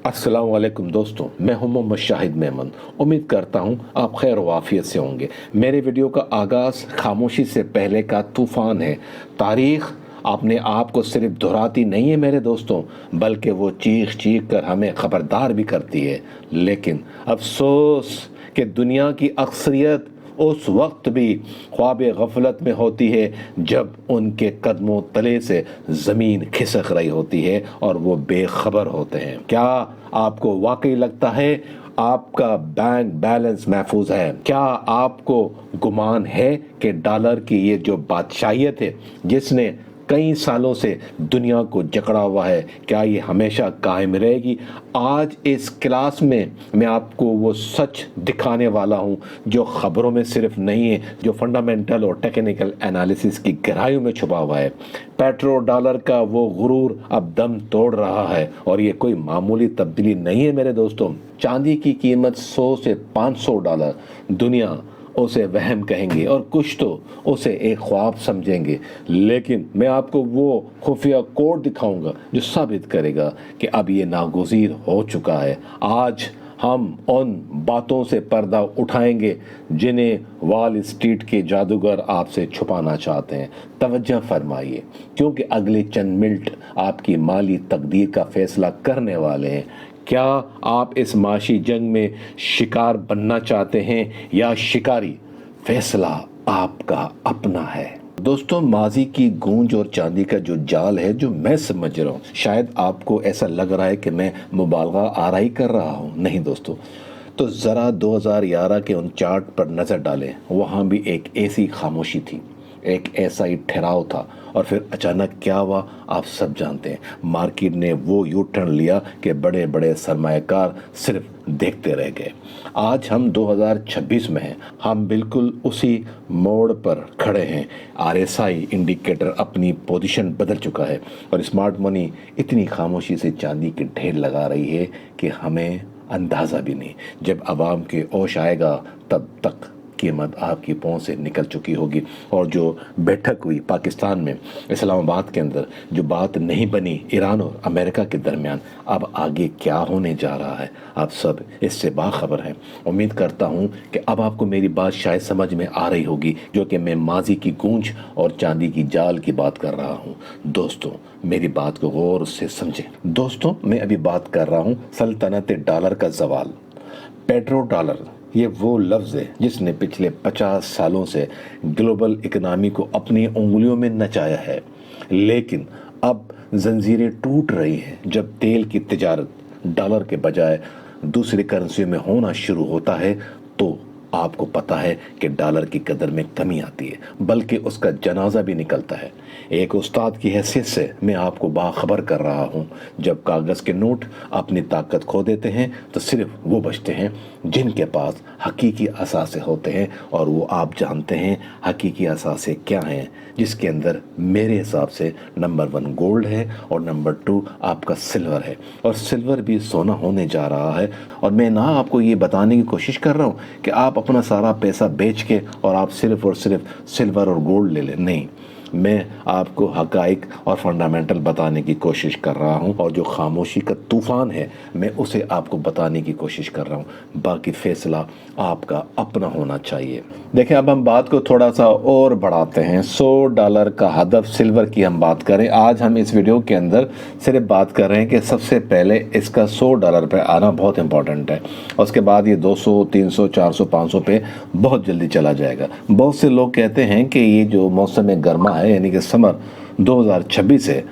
अस्सलाम वालेकुम दोस्तों, मैं हूं मोहम्मद शाहिद मेमन। उम्मीद करता हूं आप खैर वाफियत से होंगे। मेरे वीडियो का आगाज़ खामोशी से पहले का तूफ़ान है। तारीख़ अपने आप को सिर्फ दोहराती नहीं है मेरे दोस्तों, बल्कि वो चीख चीख कर हमें ख़बरदार भी करती है। लेकिन अफसोस कि दुनिया की अक्सरियत उस वक्त भी ख्वाब गफलत में होती है जब उनके कदमों तले से ज़मीन खिसक रही होती है और वो बेखबर होते हैं। क्या आपको वाकई लगता है आपका बैंक बैलेंस महफूज है? क्या आपको गुमान है कि डॉलर की ये जो बादशाहियत है जिसने कई सालों से दुनिया को जकड़ा हुआ है, क्या ये हमेशा कायम रहेगी? आज इस क्लास में मैं आपको वो सच दिखाने वाला हूँ जो ख़बरों में सिर्फ नहीं है, जो फंडामेंटल और टेक्निकल एनालिसिस की गहराइयों में छुपा हुआ है। पेट्रो डॉलर का वो गुरूर अब दम तोड़ रहा है और ये कोई मामूली तब्दीली नहीं है मेरे दोस्तों। चांदी की कीमत 100 से 500 डॉलर, दुनिया उसे वहम कहेंगे और कुछ तो उसे एक ख्वाब समझेंगे। लेकिन मैं आपको वो खुफिया कोड दिखाऊंगा जो साबित करेगा कि अब ये नागुज़ीर हो चुका है। आज हम उन बातों से पर्दा उठाएंगे जिन्हें वॉल स्ट्रीट के जादूगर आपसे छुपाना चाहते हैं। तवज्जो फरमाइए, क्योंकि अगले चंद मिनट आपकी माली तकदीर का फैसला करने वाले हैं। क्या आप इस माशी जंग में शिकार बनना चाहते हैं या शिकारी? फैसला आपका अपना है। दोस्तों, माजी की गूंज और चांदी का जो जाल है जो मैं समझ रहा हूँ, शायद आपको ऐसा लग रहा है कि मैं मुबालगा आराई कर रहा हूँ। नहीं दोस्तों, तो ज़रा 2011 के उन चार्ट पर नज़र डालें। वहाँ भी एक ऐसी खामोशी थी, एक ऐसा ही ठहराव था, और फिर अचानक क्या हुआ आप सब जानते हैं। मार्केट ने वो यू टर्न लिया कि बड़े बड़े सरमायाकार सिर्फ देखते रह गए। आज हम 2026 में हैं, हम बिल्कुल उसी मोड़ पर खड़े हैं। आरएसआई इंडिकेटर अपनी पोजीशन बदल चुका है और स्मार्ट मनी इतनी खामोशी से चांदी के ढेर लगा रही है कि हमें अंदाज़ा भी नहीं। जब आवाम के होश आएगा तब तक कीमत आपकी पहुंच से निकल चुकी होगी। और जो बैठक हुई पाकिस्तान में, इस्लामाबाद के अंदर, जो बात नहीं बनी ईरान और अमेरिका के दरमियान, अब आगे क्या होने जा रहा है आप सब इससे बाखबर हैं। उम्मीद करता हूं कि अब आपको मेरी बात शायद समझ में आ रही होगी, जो कि मैं माजी की गूंज और चांदी की जाल की बात कर रहा हूं। दोस्तों, मेरी बात को गौर से समझें। दोस्तों, मैं अभी बात कर रहा हूं सल्तनत डॉलर का ज़वाल। पेट्रो डॉलर ये वो लफ्ज़ है जिसने पिछले 50 सालों से ग्लोबल इकनॉमी को अपनी उंगलियों में नचाया है। लेकिन अब जंजीरें टूट रही हैं जब तेल की तिजारत डॉलर के बजाय दूसरी करेंसियों में होना शुरू होता है, तो आपको पता है कि डॉलर की कदर में कमी आती है, बल्कि उसका जनाजा भी निकलता है। एक उस्ताद की हैसियत से मैं आपको बाखबर कर रहा हूँ, जब कागज़ के नोट अपनी ताकत खो देते हैं तो सिर्फ वो बचते हैं जिनके पास हकीकी असासे होते हैं। और वो आप जानते हैं हकीकी असासे क्या हैं, जिसके अंदर मेरे हिसाब से नंबर 1 गोल्ड है और नंबर 2 आपका सिल्वर है। और सिल्वर भी सोना होने जा रहा है। और मैं ना आपको ये बताने की कोशिश कर रहा हूँ कि आप अपना सारा पैसा बेच के और आप सिर्फ और सिर्फ सिल्वर और गोल्ड ले लें। नहीं, मैं आपको हकाइक और फंडामेंटल बताने की कोशिश कर रहा हूं, और जो खामोशी का तूफ़ान है मैं उसे आपको बताने की कोशिश कर रहा हूं। बाकी फैसला आपका अपना होना चाहिए। देखें, अब हम बात को थोड़ा सा और बढ़ाते हैं। 100 डॉलर का हदफ सिल्वर की हम बात करें। आज हम इस वीडियो के अंदर सिर्फ बात कर रहे हैं कि सबसे पहले इसका 100 डॉलर पे आना बहुत इंपॉर्टेंट है। उसके बाद ये 200, 300, 400, 500 पे बहुत जल्दी चला जाएगा। बहुत से लोग कहते हैं कि ये जो मौसम गर्मा है, यानी कि समर 2026 है,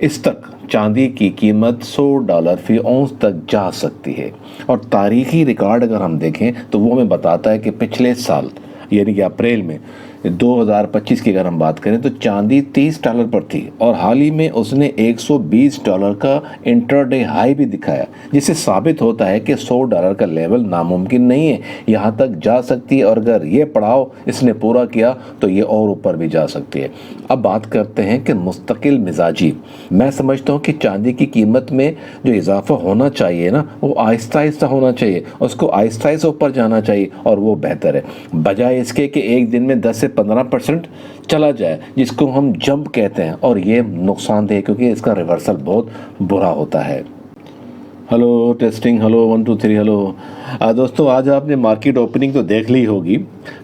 इस तक चांदी की कीमत 100 डॉलर फी औंस तक जा सकती है। और तारीखी रिकॉर्ड अगर हम देखें तो वो हमें बताता है कि पिछले साल यानी कि अप्रैल में 2025 की अगर हम बात करें तो चांदी 30 डॉलर पर थी और हाल ही में उसने 120 डॉलर का इंट्राडे हाई भी दिखाया, जिससे साबित होता है कि 100 डॉलर का लेवल नामुमकिन नहीं है, यहाँ तक जा सकती है। और अगर ये पड़ाव इसने पूरा किया तो ये और ऊपर भी जा सकती है। अब बात करते हैं कि मुस्तकिल मिजाजी। मैं समझता हूँ कि चांदी की कीमत में जो इजाफा होना चाहिए ना, वो आहिस्ता आहिस्ता होना चाहिए, उसको आहिस्ता आहिस्ता ऊपर जाना चाहिए, और वो बेहतर है, बजाय इसके कि एक दिन में 10 से 15% चला जाए, जिसको हम जंप कहते हैं। और ये नुकसानदेह, क्योंकि इसका रिवर्सल बहुत बुरा होता है। Hello testing, hello 1 2 3 hello. दोस्तों, आज आपने मार्केट ओपनिंग तो देख ली होगी।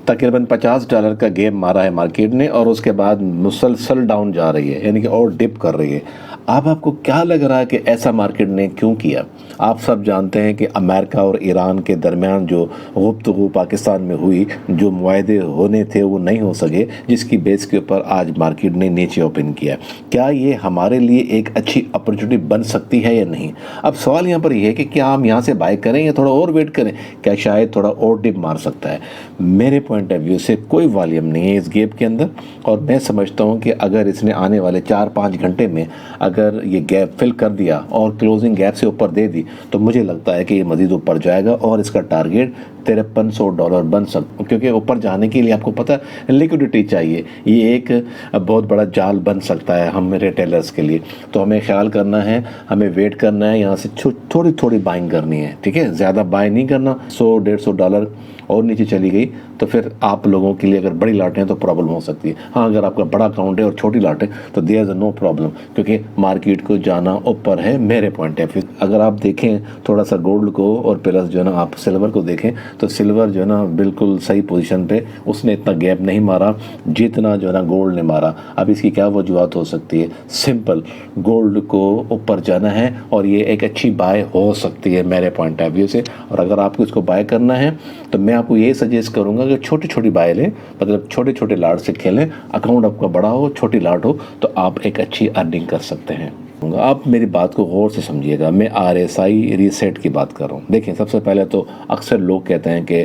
तकरीबन $50 का गेम मारा है मार्केट ने और उसके बाद मुसलसल डाउन जा रही है, यानी कि और डिप कर रही है। अब आपको क्या लग रहा है कि ऐसा मार्केट ने क्यों किया? आप सब जानते हैं कि अमेरिका और ईरान के दरमियान जो गुफ्तगू पाकिस्तान में हुई, जो मुआहदे होने थे वो नहीं हो सके, जिसकी बेस के ऊपर आज मार्केट ने नीचे ओपन किया। क्या ये हमारे लिए एक अच्छी अपॉर्चुनिटी बन सकती है या नहीं? अब सवाल यहाँ पर यह है कि क्या हम यहाँ से बाय करें या थोड़ा और वेट करें? क्या शायद थोड़ा और डिप मार सकता है? मेरे पॉइंट ऑफ व्यू से कोई वॉल्यूम नहीं है इस गैप के अंदर, और मैं समझता हूँ कि अगर इसने आने वाले 4-5 घंटे में अगर ये गैप फिल कर दिया और क्लोजिंग गैप से ऊपर दे दी तो मुझे लगता है कि ये मज़ीद ऊपर जाएगा और इसका टारगेट $5300 बन सकता, क्योंकि ऊपर जाने के लिए आपको पता है लिक्विडिटी चाहिए। ये एक बहुत बड़ा जाल बन सकता है हम रिटेलर्स के लिए। तो हमें ख्याल करना है, हमें वेट करना है, यहाँ से थोड़ी थोड़ी बाइंग करनी है, ठीक है? ज़्यादा बाय नहीं करना। $100-150 और नीचे चली गई तो फिर आप लोगों के लिए अगर बड़ी लाटें हैं तो प्रॉब्लम हो सकती है। हाँ, अगर आपका बड़ा अकाउंट है और छोटी लाट है तो देयर इज़ नो प्रॉब्लम, क्योंकि मार्केट को जाना ऊपर है मेरे पॉइंट ऑफ व्यू। अगर आप देखें थोड़ा सा गोल्ड को और प्लस जो है ना आप सिल्वर को देखें तो सिल्वर जो है ना बिल्कुल सही पोजीशन पे, उसने इतना गैप नहीं मारा जितना जो है ना गोल्ड ने मारा। अब इसकी क्या वजूहत हो सकती है? सिंपल, गोल्ड को ऊपर जाना है और ये एक अच्छी बाय हो सकती है मेरे पॉइंट ऑफ व्यू से। और अगर आपको इसको बाय करना है तो मैं आपको ये सजेस्ट करूंगा कि छोटी छोटी बाय लें, मतलब छोटे छोटे लाट से खेलें। अकाउंट आपका बड़ा हो, छोटी लाट हो, तो आप एक अच्छी अर्निंग कर सकते हैं। आप मेरी बात को गौर से समझिएगा, मैं RSI रीसेट की बात कर रहा हूँ। देखिए, सबसे पहले तो अक्सर लोग कहते हैं कि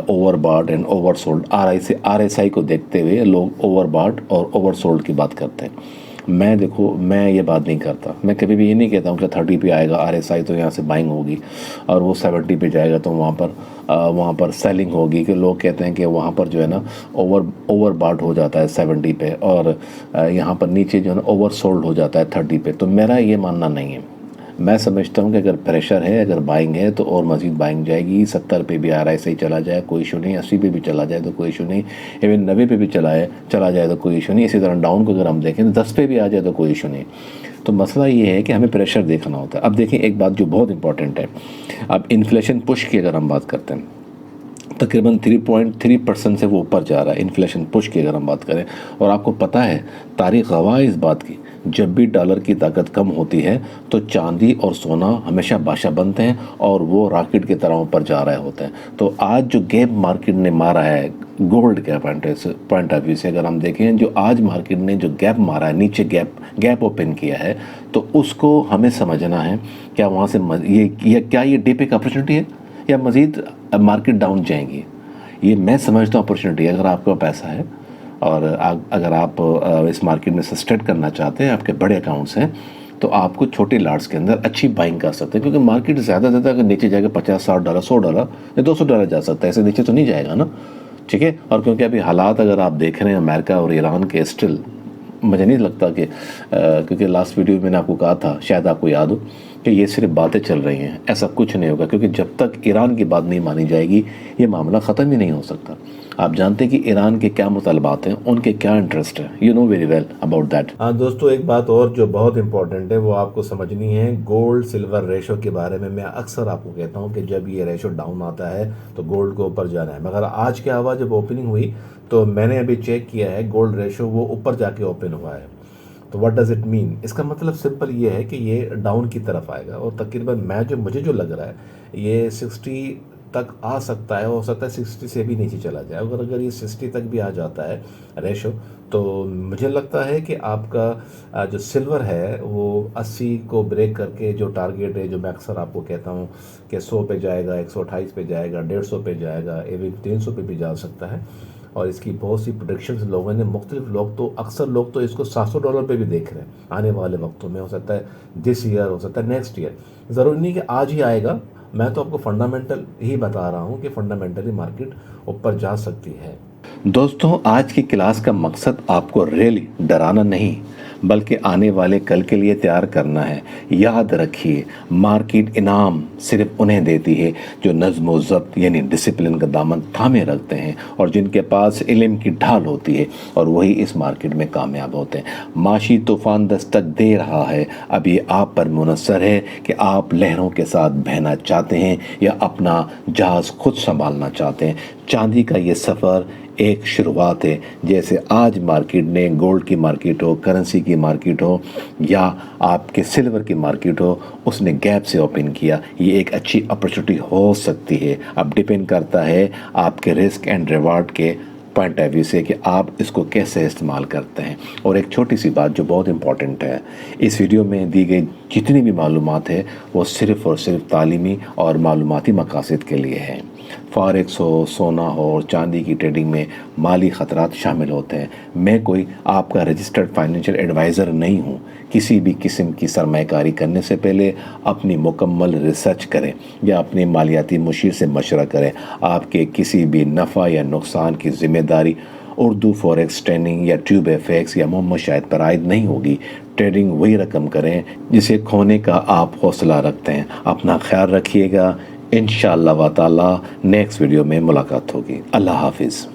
ओवरबॉट एंड ओवरसोल्ड। RSI को देखते हुए लोग ओवरबॉट और ओवरसोल्ड की बात करते हैं। मैं ये बात नहीं करता। मैं कभी भी ये नहीं कहता हूँ कि 30 पे आएगा RSI तो यहाँ से बाइंग होगी, और वो 70 पे जाएगा तो वहाँ पर सेलिंग होगी। कि लोग कहते हैं कि वहाँ पर जो है ना ओवरबॉट हो जाता है 70 पे, और यहाँ पर नीचे जो है ना ओवरसोल्ड हो जाता है 30 पे। तो मेरा ये मानना नहीं है। मैं समझता हूँ कि अगर प्रेशर है, अगर बाइंग है तो और मज़ीद बाइंग जाएगी। 70 पे भी RSI चला जाए कोई इशू नहीं, 80 पे भी चला जाए तो कोई इशू नहीं, इवन 90 पे भी चला जाए तो कोई इशू नहीं। इसी तरह डाउन को अगर हम देखें तो 10 पे भी आ जाए तो कोई इशू नहीं। तो मसला ये है कि हमें प्रेशर देखना होता है। अब देखिए, एक बात जो बहुत इंपॉर्टेंट है, अब इन्फ्लेशन पुश की अगर हम बात करते हैं, तकरीबन 3.3% से वो ऊपर जा रहा है इन्फ्लेशन पुश की अगर हम बात करें। और आपको पता है, तारीख गवाह है इस बात की, जब भी डॉलर की ताकत कम होती है तो चांदी और सोना हमेशा बादशाह बनते हैं और वो रॉकेट की तरह ऊपर जा रहे होते हैं। तो आज जो गैप मार्केट ने मारा है गोल्ड के पॉइंट ऑफ व्यू से अगर हम देखें, जो आज मार्केट ने जो गैप मारा है, नीचे गैप ओपन किया है, तो उसको हमें समझना है क्या वहाँ से ये डिप एक अपॉर्चुनिटी है या मज़ीद मार्केट डाउन जाएंगी। ये मैं समझता हूँ अपॉर्चुनिटी। अगर आपका पैसा है और अगर आप इस मार्केट में सस्टेन करना चाहते हैं, आपके बड़े अकाउंट्स हैं, तो आपको छोटे लाट्स के अंदर अच्छी बाइंग कर सकते हैं। क्योंकि मार्केट ज़्यादा अगर नीचे जाएगा $50-60, $100 या $200 जा सकता है, ऐसे नीचे तो नहीं जाएगा ना, ठीक है? और क्योंकि अभी हालात अगर आप देख रहे हैं अमेरिका और ईरान के, स्टिल मुझे नहीं लगता कि क्योंकि लास्ट वीडियो में मैंने आपको कहा था, शायद आपको याद हो, कि ये सिर्फ बातें चल रही हैं, ऐसा कुछ नहीं होगा। क्योंकि जब तक ईरान की बात नहीं मानी जाएगी ये मामला ख़त्म ही नहीं हो सकता। आप जानते हैं कि ईरान के क्या मुतालबात हैं, उनके क्या इंटरेस्ट है, you know very well about that. हाँ दोस्तों, एक बात और जो बहुत इंपॉर्टेंट है वो आपको समझनी है। गोल्ड सिल्वर रेशो के बारे में मैं अक्सर आपको कहता हूँ कि जब ये रेशो डाउन आता है तो गोल्ड को ऊपर जाना है। मगर आज के हवा जब ओपनिंग हुई तो मैंने अभी चेक किया है, गोल्ड रेशो वो ऊपर जाके ओपन हुआ है। तो व्हाट डज़ इट मीन? इसका मतलब सिंपल ये है कि ये डाउन की तरफ आएगा, और तकरीबन मुझे जो लग रहा है ये 60 तक आ सकता है। हो सकता है 60 से भी नीचे चला जाए। अगर ये 60 तक भी आ जाता है रेशो, तो मुझे लगता है कि आपका जो सिल्वर है वो 80 को ब्रेक करके जो टारगेट है, जो मैं अक्सर आपको कहता हूँ कि 100 पे जाएगा, 128 पे जाएगा, 150 पे जाएगा, इवन 300 पे भी जा सकता है। और इसकी बहुत सी प्रोडिक्शंस लोगों ने, मुख्तलिफ लोग तो, अक्सर लोग तो इसको $700 पे भी देख रहे हैं आने वाले वक्तों में। हो सकता है दिस ईयर, हो सकता है नेक्स्ट ईयर, ज़रूरी नहीं कि आज ही आएगा। मैं तो आपको फंडामेंटल ही बता रहा हूँ कि फंडामेंटली मार्केट ऊपर जा सकती है। दोस्तों, आज की क्लास का मकसद आपको रियली डराना नहीं बल्कि आने वाले कल के लिए तैयार करना है। याद रखिए, मार्केट इनाम सिर्फ उन्हें देती है जो नज़्म व ज़ब्त यानी डिसिप्लिन का दामन थामे रखते हैं और जिनके पास इल्म की ढाल होती है, और वही इस मार्केट में कामयाब होते हैं। माशी तूफ़ान दस्तक दे रहा है, अब ये आप पर मुनस्सर है कि आप लहरों के साथ बहना चाहते हैं या अपना जहाज़ खुद संभालना चाहते हैं। चांदी का ये सफ़र एक शुरुआत है। जैसे आज मार्केट ने गोल्ड की मार्केट हो, करेंसी की मार्केट हो या आपके सिल्वर की मार्केट हो, उसने गैप से ओपन किया। ये एक अच्छी अपॉर्चुनिटी हो सकती है। अब डिपेंड करता है आपके रिस्क एंड रिवार्ड के पॉइंट ऑफ व्यू से कि आप इसको कैसे इस्तेमाल करते हैं। और एक छोटी सी बात जो बहुत इम्पॉर्टेंट है, इस वीडियो में दी गई जितनी भी मालूमात है वो सिर्फ़ और सिर्फ तालीमी और मालूमाती मकासद के लिए है। फॉरेक्स हो, सोना हो और चांदी की ट्रेडिंग में माली ख़तरात शामिल होते हैं। मैं कोई आपका रजिस्टर्ड फाइनेंशियल एडवाइज़र नहीं हूँ। किसी भी किस्म की सरमायाकारी करने से पहले अपनी मुकम्मल रिसर्च करें या अपने मालियाती मुशीर से मशवरा करें। आपके किसी भी नफ़ा या नुकसान की ज़िम्मेदारी उर्दू फॉरेक्स ट्रेनिंग या ट्यूब एफएक्स या मोहम्मद शाहिद पर आयद नहीं होगी। ट्रेडिंग वही रकम करें जिसे खोने का आप हौसला रखते हैं। अपना ख्याल रखिएगा। इंशाअल्लाह व ताला नेक्स्ट वीडियो में मुलाकात होगी। अल्लाह हाफिज़।